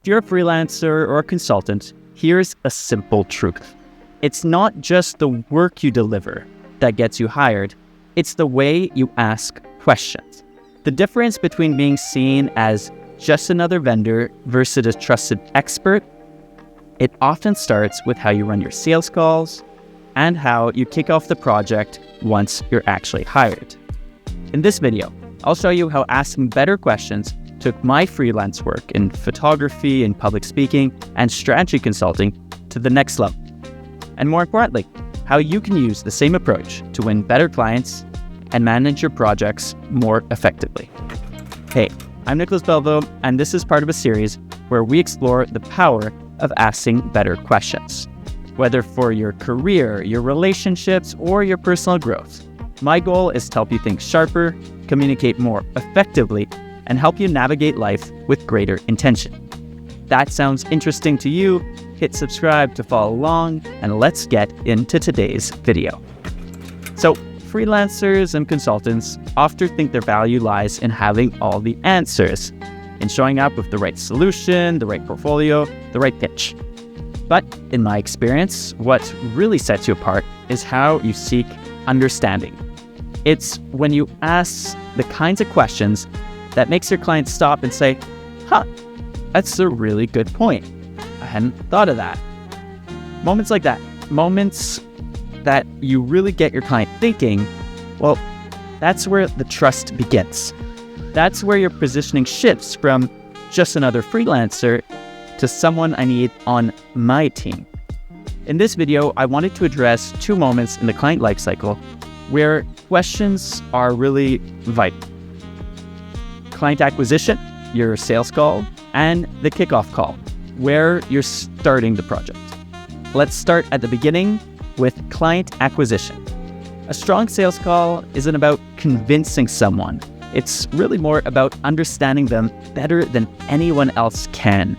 you're a freelancer or a consultant, here's a simple truth. It's not just the work you deliver that gets you hired, it's the way you ask questions. The difference between being seen as just another vendor versus a trusted expert, it often starts with how you run your sales calls and how you kick off the project once you're actually hired. In this video, I'll show you how asking better questions took my freelance work in photography and public speaking and strategy consulting to the next level. And more importantly, how you can use the same approach to win better clients and manage your projects more effectively. Hey, I'm Nicholas Belvo, and this is part of a series where we explore the power of asking better questions. Whether for your career, your relationships, or your personal growth, my goal is to help you think sharper, communicate more effectively, and help you navigate life with greater intention. That sounds interesting to you? Hit subscribe to follow along, and let's get into today's video. So, freelancers and consultants often think their value lies in having all the answers, in showing up with the right solution, the right portfolio, the right pitch. But in my experience, what really sets you apart is how you seek understanding. It's when you ask the kinds of questions that makes your client stop and say, that's a really good point. I hadn't thought of that. Moments like that, moments that you really get your client thinking, well, that's where the trust begins. That's where your positioning shifts from just another freelancer to someone I need on my team. In this video, I wanted to address two moments in the client lifecycle where questions are really vital. Client acquisition, your sales call, and the kickoff call, where you're starting the project. Let's start at the beginning with client acquisition. A strong sales call isn't about convincing someone. It's really more about understanding them better than anyone else can.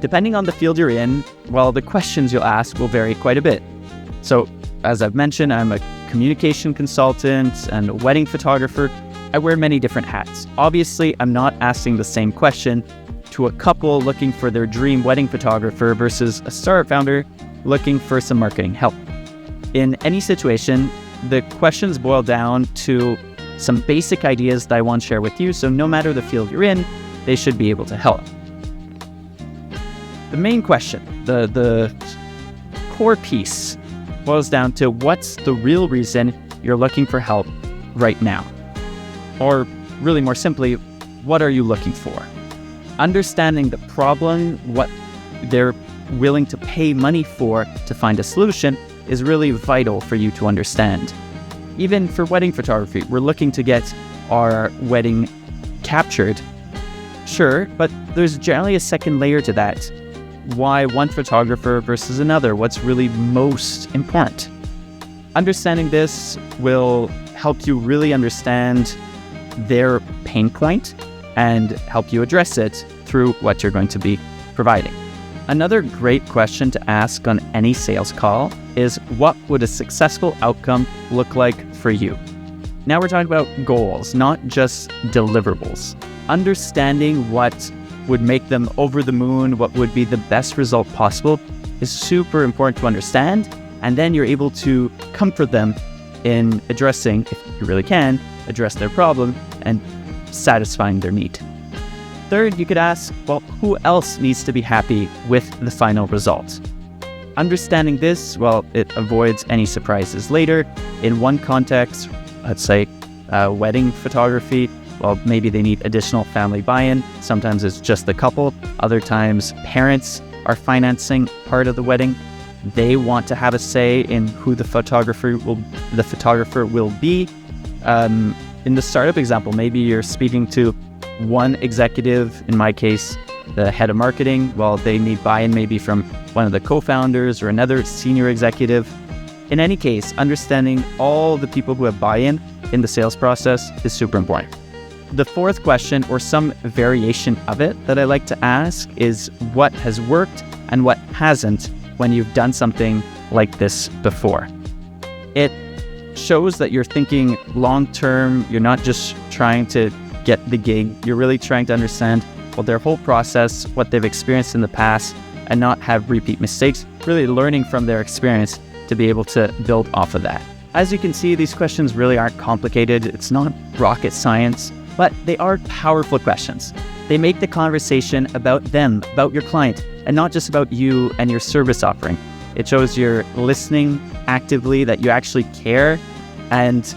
Depending on the field you're in, well, the questions you'll ask will vary quite a bit. So, as I've mentioned, I'm a communication consultant and a wedding photographer. I wear many different hats. Obviously, I'm not asking the same question to a couple looking for their dream wedding photographer versus a startup founder looking for some marketing help. In any situation, the questions boil down to some basic ideas that I want to share with you, so no matter the field you're in, they should be able to help. The main question, the core piece, boils down to what's the real reason you're looking for help right now? Or really more simply, what are you looking for? Understanding the problem, what they're willing to pay money for to find a solution is really vital for you to understand. Even for wedding photography, we're looking to get our wedding captured. Sure, but there's generally a second layer to that. Why one photographer versus another? What's really most important? Understanding this will help you really understand their pain point and help you address it through what you're going to be providing. Another great question to ask on any sales call is, what would a successful outcome look like for you? Now we're talking about goals, not just deliverables. Understanding what would make them over the moon, what would be the best result possible, is super important to understand, and then you're able to comfort them in addressing, if you really can, address their problem and satisfying their need. Third, you could ask, well, who else needs to be happy with the final result? Understanding this, well, it avoids any surprises later. In one context, let's say wedding photography, well, maybe they need additional family buy-in. Sometimes it's just the couple. Other times, parents are financing part of the wedding. They want to have a say in who the photographer will be. In the startup example, maybe you're speaking to one executive, in my case, the head of marketing. Well, they need buy-in maybe from one of the co-founders or another senior executive. In any case, understanding all the people who have buy-in in the sales process is super important. The fourth question, or some variation of it that I like to ask, is what has worked and what hasn't when you've done something like this before. It shows that you're thinking long-term. You're not just trying to get the gig. You're really trying to understand their whole process, what they've experienced in the past, and not have repeat mistakes, really learning from their experience to be able to build off of that. As you can see, these questions really aren't complicated. It's not rocket science, but they are powerful questions. They make the conversation about them, about your client, and not just about you and your service offering. It shows you're listening actively, that you actually care, and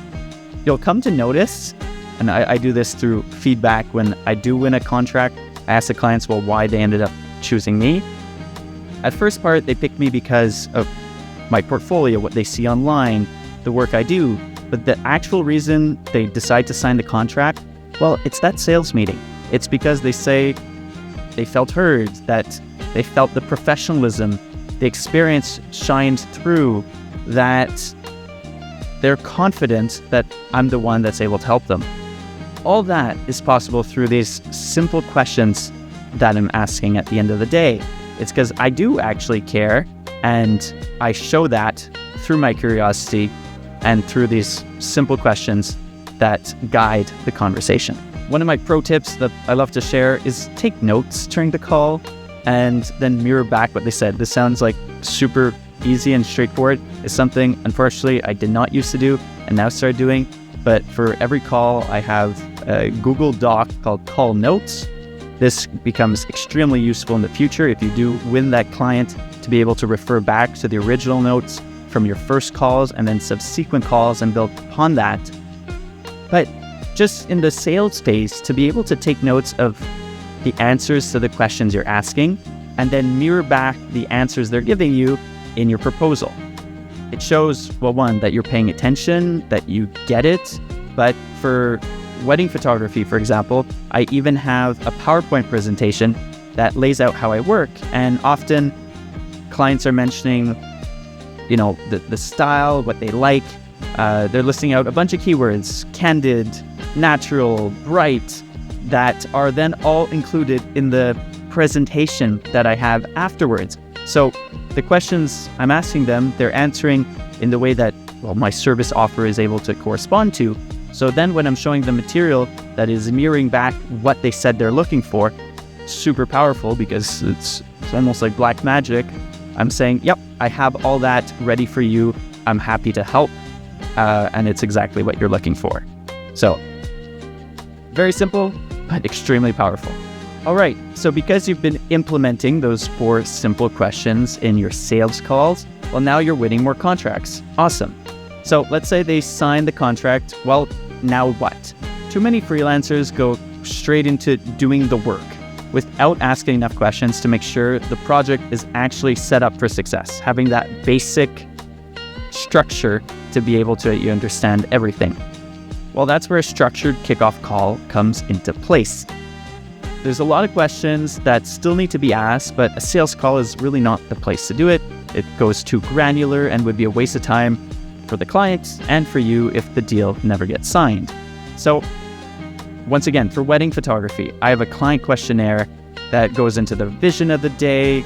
you'll come to notice, and I do this through feedback when I do win a contract. I ask the clients, well, why they ended up choosing me. At first part, they picked me because of my portfolio, what they see online, the work I do. But the actual reason they decide to sign the contract, well, it's that sales meeting. It's because they say they felt heard, that they felt the professionalism, the experience shined through, that they're confident that I'm the one that's able to help them. All that is possible through these simple questions that I'm asking at the end of the day. It's because I do actually care, and I show that through my curiosity and through these simple questions that guide the conversation. One of my pro tips that I love to share is take notes during the call and then mirror back what they said. This sounds like super easy and straightforward. It's something, unfortunately, I did not used to do and now started doing. But for every call, I have a Google Doc called Call Notes. This becomes extremely useful in the future if you do win that client, to be able to refer back to the original notes from your first calls and then subsequent calls and build upon that. But just in the sales phase, to be able to take notes of the answers to the questions you're asking and then mirror back the answers they're giving you in your proposal. It shows, well, one, that you're paying attention, that you get it. But for wedding photography, for example, I even have a PowerPoint presentation that lays out how I work. And often clients are mentioning, the style, what they like. They're listing out a bunch of keywords, candid, natural, bright, that are then all included in the presentation that I have afterwards. So the questions I'm asking them, they're answering in the way that, my service offer is able to correspond to. So then when I'm showing the material that is mirroring back what they said they're looking for, super powerful because it's almost like black magic. I'm saying, yep, I have all that ready for you. I'm happy to help. And it's exactly what you're looking for. So very simple, but extremely powerful. All right, so because you've been implementing those 4 simple questions in your sales calls, well, now you're winning more contracts. Awesome. So let's say they sign the contract. Well, now what? Too many freelancers go straight into doing the work without asking enough questions to make sure the project is actually set up for success, having that basic structure to be able to understand everything. Well, that's where a structured kickoff call comes into place. There's a lot of questions that still need to be asked, but a sales call is really not the place to do it. It goes too granular and would be a waste of time for the client and for you if the deal never gets signed. So once again, for wedding photography, I have a client questionnaire that goes into the vision of the day,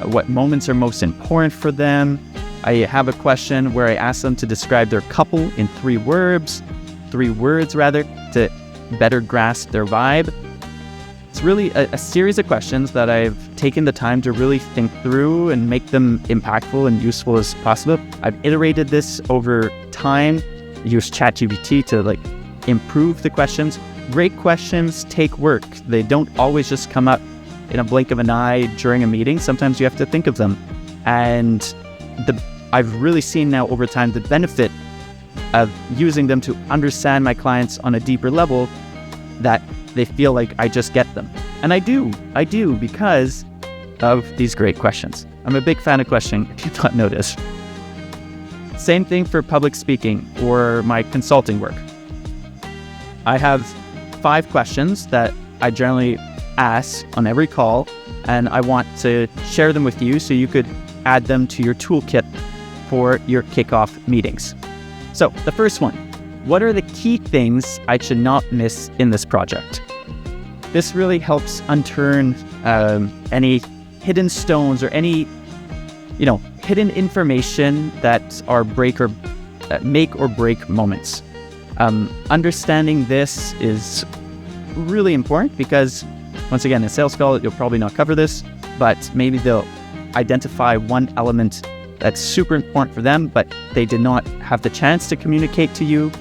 what moments are most important for them. I have a question where I ask them to describe their couple in 3 words, to better grasp their vibe. It's really a series of questions that I've taken the time to really think through and make them impactful and useful as possible. I've iterated this over time, used ChatGPT to improve the questions. Great questions take work. They don't always just come up in a blink of an eye during a meeting. Sometimes you have to think of them. And I've really seen now over time the benefit of using them to understand my clients on a deeper level, that they feel like I just get them. And I do because of these great questions. I'm a big fan of questioning, if you've not noticed. Same thing for public speaking or my consulting work. I have 5 questions that I generally ask on every call, and I want to share them with you so you could add them to your toolkit for your kickoff meetings. So the first one, what are the key things I should not miss in this project? This really helps unturn any hidden stones or any, hidden information that are make or break moments. Understanding this is really important because Once again, in a sales call, you'll probably not cover this, but maybe they'll identify one element that's super important for them, but they did not have the chance to communicate to you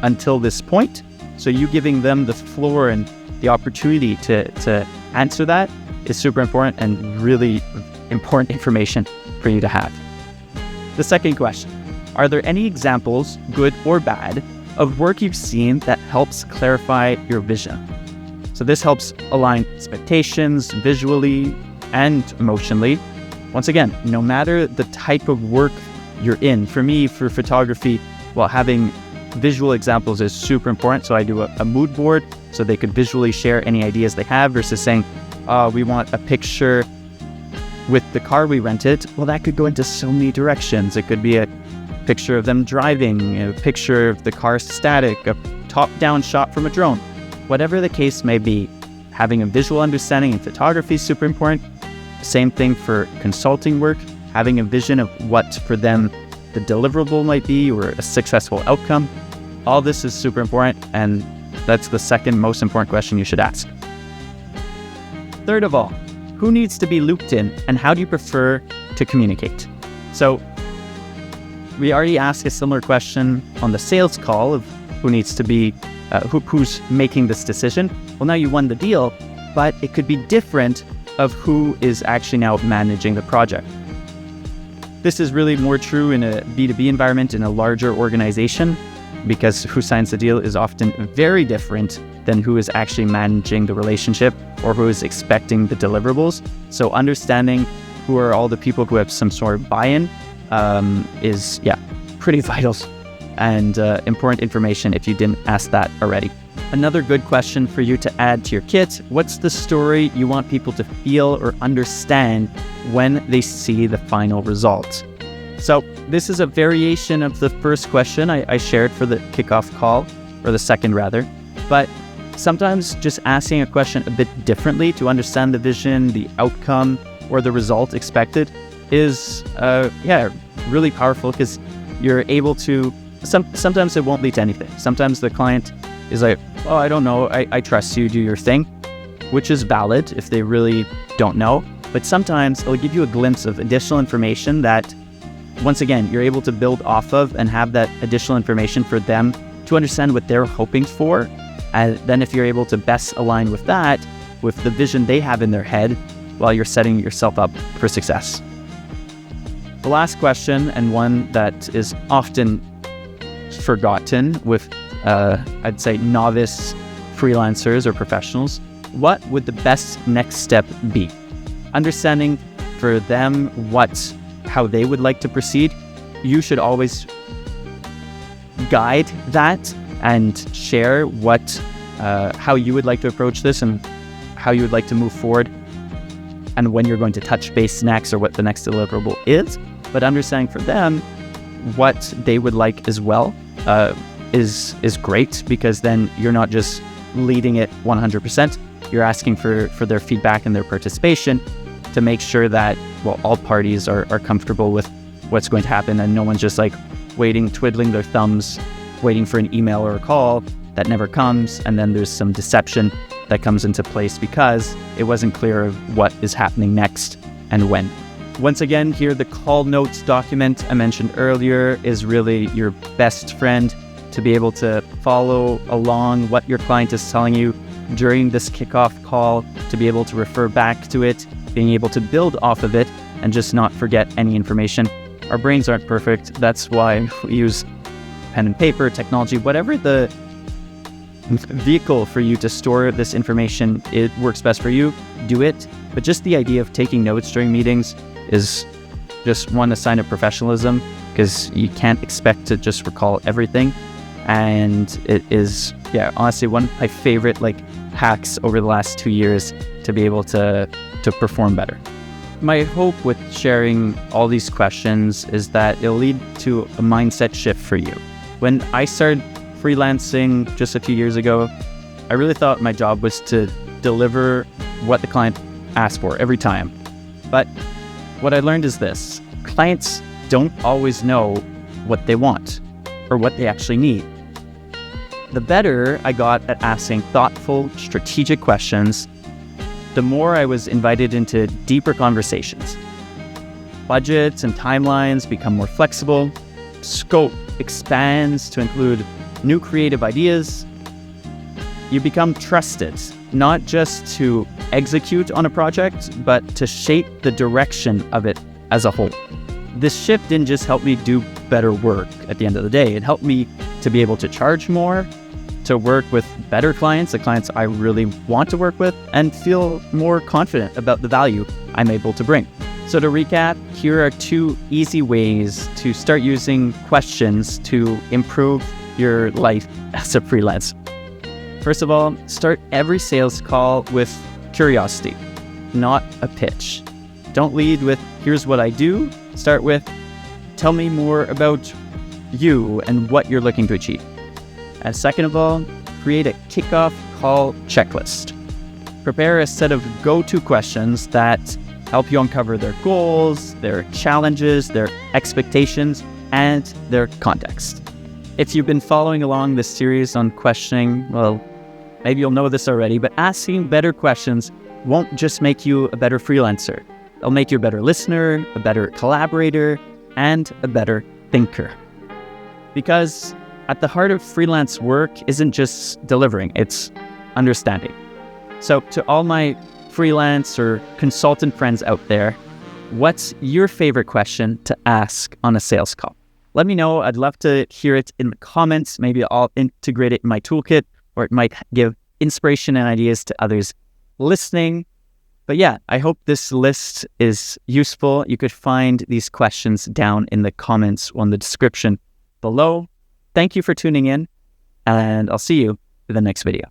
until this point. So you giving them the floor and the opportunity to answer that is super important and really important information for you to have. The second question, are there any examples, good or bad, of work you've seen that helps clarify your vision? So this helps align expectations visually and emotionally. Once again, no matter the type of work you're in, for me, for photography, having visual examples is super important. So I do a mood board so they could visually share any ideas they have versus saying, we want a picture with the car we rented. Well, that could go into so many directions. It could be a picture of them driving, a picture of the car static, a top-down shot from a drone. Whatever the case may be, having a visual understanding in photography is super important. Same thing for consulting work, having a vision of what for them the deliverable might be or a successful outcome. All this is super important, and that's the second most important question you should ask. Third of all, who needs to be looped in and how do you prefer to communicate? So we already asked a similar question on the sales call of who needs to be, who's making this decision. Well, now you won the deal, but it could be different of who is actually now managing the project. This is really more true in a B2B environment in a larger organization, because who signs the deal is often very different than who is actually managing the relationship or who is expecting the deliverables. So understanding who are all the people who have some sort of buy-in is pretty vital and important information if you didn't ask that already. Another good question for you to add to your kit, what's the story you want people to feel or understand when they see the final result? So this is a variation of the first question I shared for the kickoff call, or the second rather, but sometimes just asking a question a bit differently to understand the vision, the outcome, or the result expected is really powerful, because you're able to, sometimes it won't lead to anything. Sometimes the client is like, oh, I don't know, I trust you, do your thing, which is valid if they really don't know. But sometimes it'll give you a glimpse of additional information that, once again, you're able to build off of and have that additional information for them to understand what they're hoping for. And then if you're able to best align with that, with the vision they have in their head, while you're setting yourself up for success. The last question, and one that is often forgotten with, I'd say, novice freelancers or professionals, what would the best next step be? Understanding for them how they would like to proceed, you should always guide that and share how you would like to approach this and how you would like to move forward and when you're going to touch base next or what the next deliverable is. But understanding for them what they would like as well is great, because then you're not just leading it 100%. You're asking for their feedback and their participation to make sure that, all parties are comfortable with what's going to happen, and no one's just like waiting, twiddling their thumbs, waiting for an email or a call that never comes, and then there's some deception that comes into place because it wasn't clear of what is happening next and when. Once again, here the call notes document I mentioned earlier is really your best friend to be able to follow along what your client is telling you during this kickoff call, to be able to refer back to it, being able to build off of it, and just not forget any information. Our brains aren't perfect. That's why we use pen and paper, technology, whatever the vehicle for you to store this information, it works best for you, do it. But just the idea of taking notes during meetings is just a sign of professionalism, because you can't expect to just recall everything. And it is, honestly, one of my favorite hacks over the last 2 years to be able to perform better. My hope with sharing all these questions is that it'll lead to a mindset shift for you. When I started freelancing just a few years ago, I really thought my job was to deliver what the client asked for every time. But what I learned is this: clients don't always know what they want or what they actually need. The better I got at asking thoughtful, strategic questions, the more I was invited into deeper conversations. Budgets and timelines become more flexible. Scope expands to include new creative ideas. You become trusted, not just to execute on a project, but to shape the direction of it as a whole. This shift didn't just help me do better work at the end of the day. It helped me to be able to charge more, to work with better clients, the clients I really want to work with, and feel more confident about the value I'm able to bring. So to recap, here are 2 easy ways to start using questions to improve your life as a freelancer. First of all, start every sales call with curiosity, not a pitch. Don't lead with, here's what I do. Start with, tell me more about you and what you're looking to achieve. And second of all, create a kickoff call checklist. Prepare a set of go-to questions that help you uncover their goals, their challenges, their expectations, and their context. If you've been following along this series on questioning, well, maybe you'll know this already, but asking better questions won't just make you a better freelancer. It'll make you a better listener, a better collaborator, and a better thinker. Because at the heart of freelance work isn't just delivering, it's understanding. So to all my freelance or consultant friends out there, what's your favorite question to ask on a sales call? Let me know. I'd love to hear it in the comments. Maybe I'll integrate it in my toolkit, or it might give inspiration and ideas to others listening. But yeah, I hope this list is useful. You could find these questions down in the comments or in the description below. Thank you for tuning in, and I'll see you in the next video.